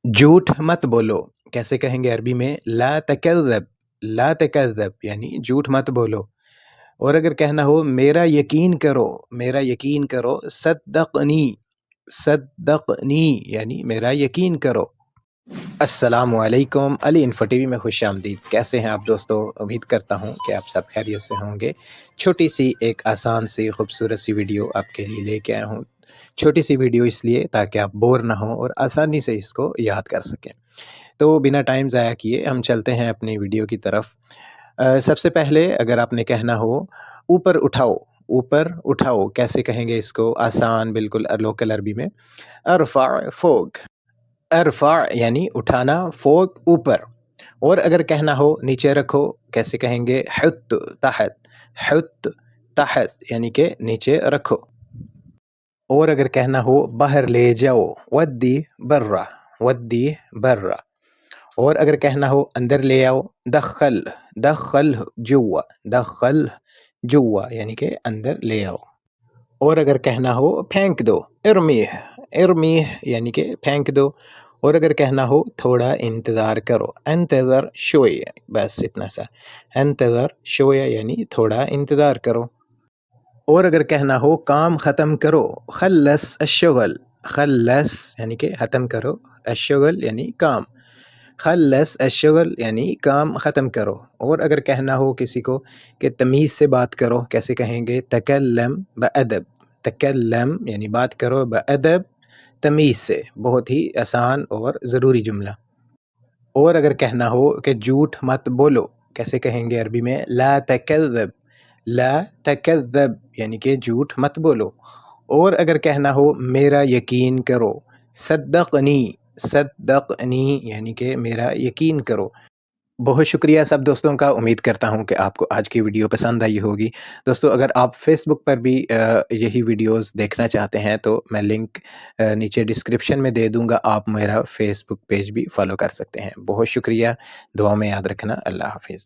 झूठ मत बोलो, कैसे कहेंगे अरबी में? ला तकज़्ज़ब यानी झूठ मत बोलो। और अगर कहना हो मेरा यकीन करो, सद्दक़नी यानी मेरा यकीन करो। अस्सलामु अलैकुम, अली इन्फो टीवी में खुशामदीद। कैसे हैं आप दोस्तों? उम्मीद करता हूँ कि आप सब खैरियत से होंगे। छोटी सी एक आसान सी खूबसूरत सी वीडियो आपके लिए लेके आया हूँ। छोटी सी वीडियो इसलिए ताकि आप बोर ना हो और आसानी से इसको याद कर सकें। तो बिना टाइम ज़ाया किए हम चलते हैं अपनी वीडियो की तरफ। सबसे पहले अगर आपने कहना हो ऊपर उठाओ कैसे कहेंगे इसको? आसान बिल्कुल लोकल अरबी में अरफ़ा फ़ोक। अरफ़ा यानी उठाना, फ़ोक ऊपर। और अगर कहना हो नीचे रखो कैसे कहेंगे? हुत्त तहत यानी कि नीचे रखो। और अगर कहना हो बाहर ले जाओ, वद्दी बर्रा। और अगर कहना हो अंदर ले आओ, दखल जुवा यानी कि अंदर ले आओ। और अगर कहना हो फेंक दो, इर्मीह यानी कि फेंक दो। और अगर कहना हो थोड़ा इंतज़ार करो, इंतज़र शोया, बस इतना सा, इंतज़र शोया यानी थोड़ा इंतज़ार करो। और अगर कहना हो काम ख़त्म करो, खल्लस यानी कि ख़त्म करो, अश्शुगल यानी काम, खल्लस अश्शुगल यानी काम ख़त्म करो। और अगर कहना हो किसी को कि तमीज़ से बात करो कैसे कहेंगे? तकल्लम यानी बात करो बअदब, तमीज़ से। बहुत ही आसान और ज़रूरी जुमला। और अगर कहना हो कि झूठ मत बोलो कैसे कहेंगे अरबी में? ला तकज़्ज़ब यानी कि झूठ मत बोलो। और अगर कहना हो मेरा यकीन करो, सद्दक़नी यानी कि मेरा यकीन करो। बहुत शुक्रिया सब दोस्तों का। उम्मीद करता हूँ कि आपको आज की वीडियो पसंद आई होगी। दोस्तों अगर आप फेसबुक पर भी यही वीडियोस देखना चाहते हैं तो मैं लिंक नीचे डिस्क्रिप्शन में दे दूँगा। आप मेरा फेसबुक पेज भी फॉलो कर सकते हैं। बहुत शुक्रिया। दुआ में याद रखना। अल्लाह हाफ़िज़।